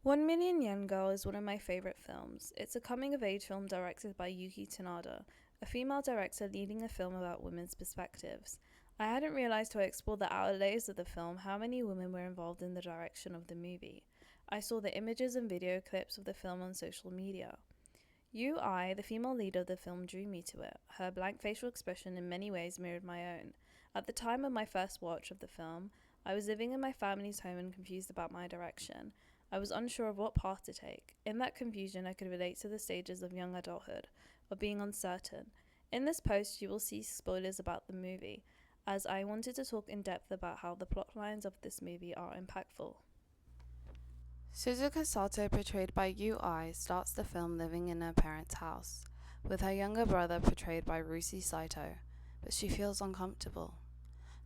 One Million Yen Girl is one of my favourite films. It's a coming of age film directed by Yuki Tsunada, a female director leading a film about women's perspectives. I hadn't realised till I explored the outer layers of the film how many women were involved in the direction of the movie. I saw the images and video clips of the film on social media. UI, the female lead of the film, drew me to it. Her blank facial expression in many ways mirrored my own. At the time of my first watch of the film, I was living in my family's home and confused about my direction. I was unsure of what path to take. In that confusion, I could relate to the stages of young adulthood, of being uncertain. In this post, you will see spoilers about the movie, as I wanted to talk in depth about how the plot lines of this movie are impactful. Suzuka Sato, portrayed by UI, starts the film living in her parents' house, with her younger brother portrayed by Rusi Saito, but she feels uncomfortable.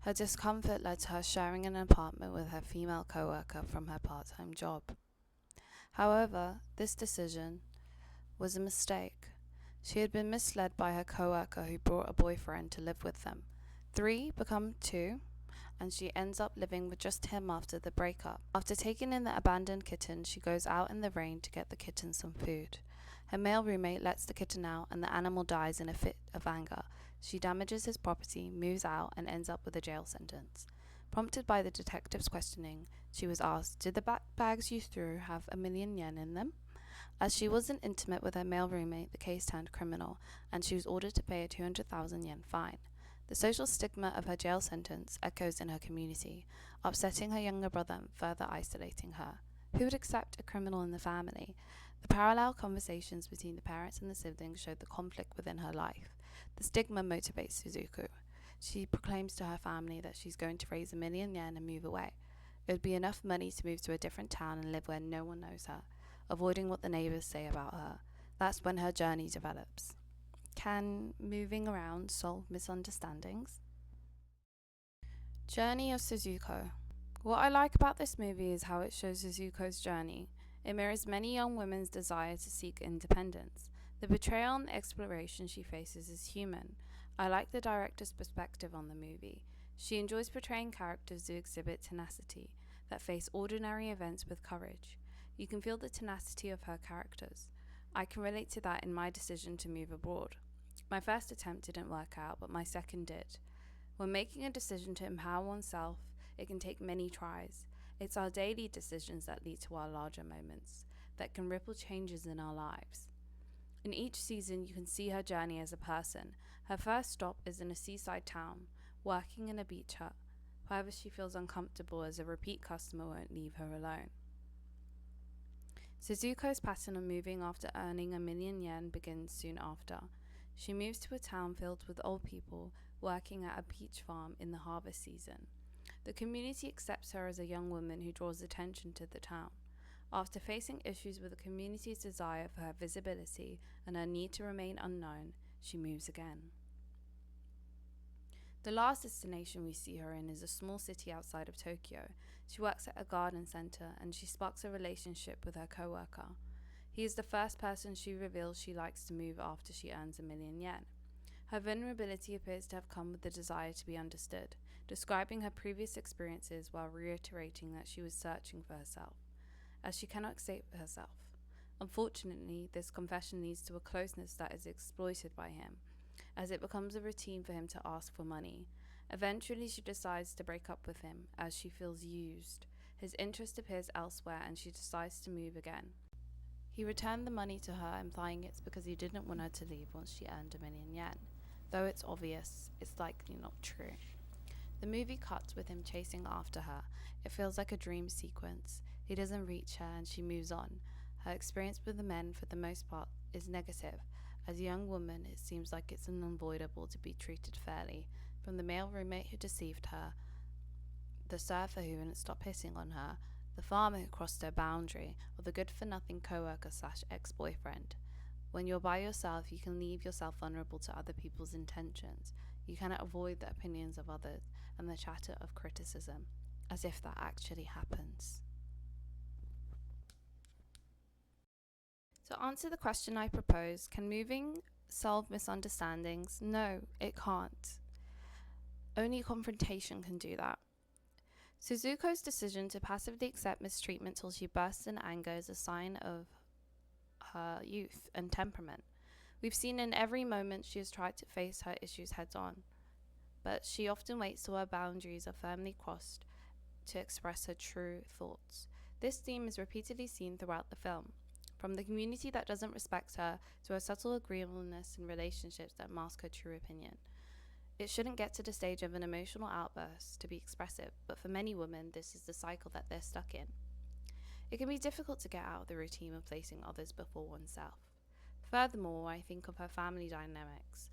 Her discomfort led to her sharing an apartment with her female co-worker from her part-time job. However, this decision was a mistake. She had been misled by her co-worker who brought a boyfriend to live with them. 3 become 2, and she ends up living with just him after the breakup. After taking in the abandoned kitten, she goes out in the rain to get the kitten some food. Her male roommate lets the kitten out and the animal dies in a fit of anger. She damages his property, moves out, and ends up with a jail sentence. Prompted by the detective's questioning, she was asked, "Did the bags you threw have 1,000,000 yen in them?" As she wasn't intimate with her male roommate, the case turned criminal, and she was ordered to pay a 200,000 yen fine. The social stigma of her jail sentence echoes in her community, upsetting her younger brother and further isolating her. Who would accept a criminal in the family? The parallel conversations between the parents and the siblings showed the conflict within her life. The stigma motivates Suzuku. She proclaims to her family that she's going to raise 1,000,000 yen and move away. It would be enough money to move to a different town and live where no one knows her, avoiding what the neighbors say about her. That's when her journey develops. Can moving around solve misunderstandings? Journey of Suzuko. What I like about this movie is how it shows Suzuko's journey. It mirrors many young women's desire to seek independence. The betrayal and the exploration she faces is human. I like the director's perspective on the movie. She enjoys portraying characters who exhibit tenacity, that face ordinary events with courage. You can feel the tenacity of her characters. I can relate to that in my decision to move abroad. My first attempt didn't work out, but my second did. When making a decision to empower oneself, it can take many tries. It's our daily decisions that lead to our larger moments, that can ripple changes in our lives. In each season, you can see her journey as a person. Her first stop is in a seaside town, working in a beach hut. However, she feels uncomfortable as a repeat customer won't leave her alone. Suzuko's pattern of moving after earning 1,000,000 yen begins soon after. She moves to a town filled with old people working at a peach farm in the harvest season. The community accepts her as a young woman who draws attention to the town. After facing issues with the community's desire for her visibility and her need to remain unknown, she moves again. The last destination we see her in is a small city outside of Tokyo. She works at a garden center and she sparks a relationship with her co-worker. He is the first person she reveals she likes to move after she earns 1,000,000 yen. Her vulnerability appears to have come with the desire to be understood, describing her previous experiences while reiterating that she was searching for herself, as she cannot accept herself. Unfortunately, this confession leads to a closeness that is exploited by him, as it becomes a routine for him to ask for money. Eventually, she decides to break up with him, as she feels used. His interest appears elsewhere and she decides to move again. He returned the money to her, implying it's because he didn't want her to leave once she earned 1,000,000 yen. Though it's obvious, it's likely not true. The movie cuts with him chasing after her. It feels like a dream sequence. He doesn't reach her and she moves on. Her experience with the men, for the most part, is negative. As a young woman, it seems like it's unavoidable to be treated fairly, from the male roommate who deceived her, the surfer who wouldn't stop hitting on her, the farmer who crossed her boundary, or the good-for-nothing co-worker/ex-boyfriend. When you're by yourself, you can leave yourself vulnerable to other people's intentions. You cannot avoid the opinions of others and the chatter of criticism, as if that actually happens. To answer the question I propose, can moving solve misunderstandings? No, it can't. Only confrontation can do that. Suzuko's decision to passively accept mistreatment till she bursts in anger is a sign of her youth and temperament. We've seen in every moment she has tried to face her issues heads on, but she often waits till her boundaries are firmly crossed to express her true thoughts. This theme is repeatedly seen throughout the film, from the community that doesn't respect her to her subtle agreeableness in relationships that mask her true opinion. It shouldn't get to the stage of an emotional outburst to be expressive, but for many women, this is the cycle that they're stuck in. It can be difficult to get out of the routine of placing others before oneself. Furthermore, I think of her family dynamics.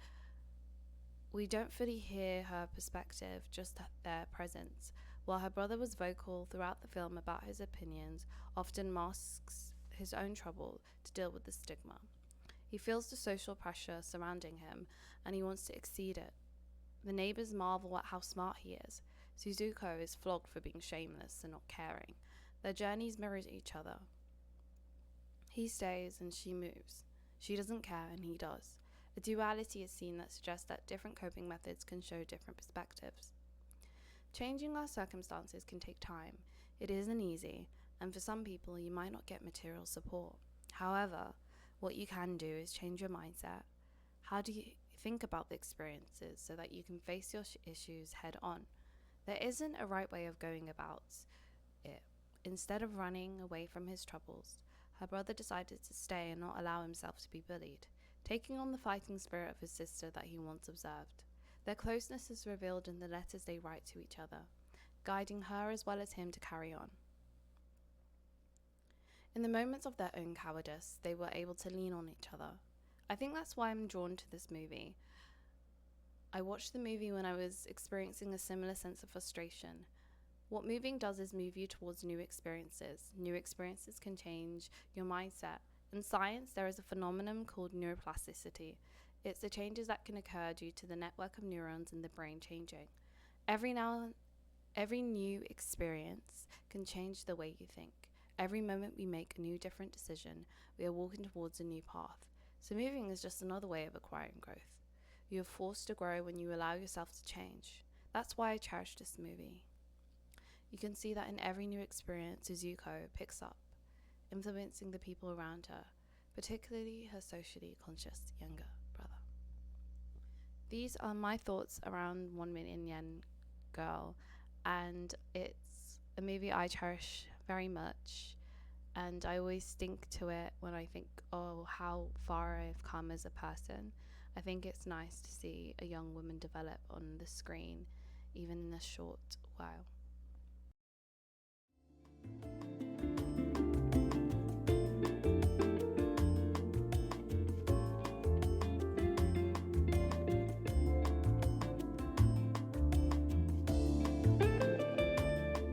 We don't fully hear her perspective, just their presence. While her brother was vocal throughout the film about his opinions, often masks his own trouble to deal with the stigma. He feels the social pressure surrounding him and he wants to exceed it. The neighbors marvel at how smart he is. Suzuko is flogged for being shameless and not caring. Their journeys mirror each other. He stays and she moves. She doesn't care and he does. A duality is seen that suggests that different coping methods can show different perspectives. Changing our circumstances can take time. It isn't easy, and for some people, you might not get material support. However, what you can do is change your mindset. How do you think about the experiences so that you can face your issues head on? There isn't a right way of going about it. Instead of running away from his troubles, her brother decided to stay and not allow himself to be bullied, taking on the fighting spirit of his sister that he once observed. Their closeness is revealed in the letters they write to each other, guiding her as well as him to carry on. In the moments of their own cowardice, they were able to lean on each other. I think that's why I'm drawn to this movie. I watched the movie when I was experiencing a similar sense of frustration. What moving does is move you towards new experiences. New experiences can change your mindset. In science, there is a phenomenon called neuroplasticity. It's the changes that can occur due to the network of neurons in the brain changing. Every new experience can change the way you think. Every moment we make a new different decision, we are walking towards a new path. So moving is just another way of acquiring growth. You are forced to grow when you allow yourself to change. That's why I cherish this movie. You can see that in every new experience Suzuko picks up, influencing the people around her, particularly her socially conscious younger brother. These are my thoughts around 1 Million Yen Girl, and it's a movie I cherish very much. And I always think to it when I think, oh, how far I've come as a person. I think it's nice to see a young woman develop on the screen, even in a short while.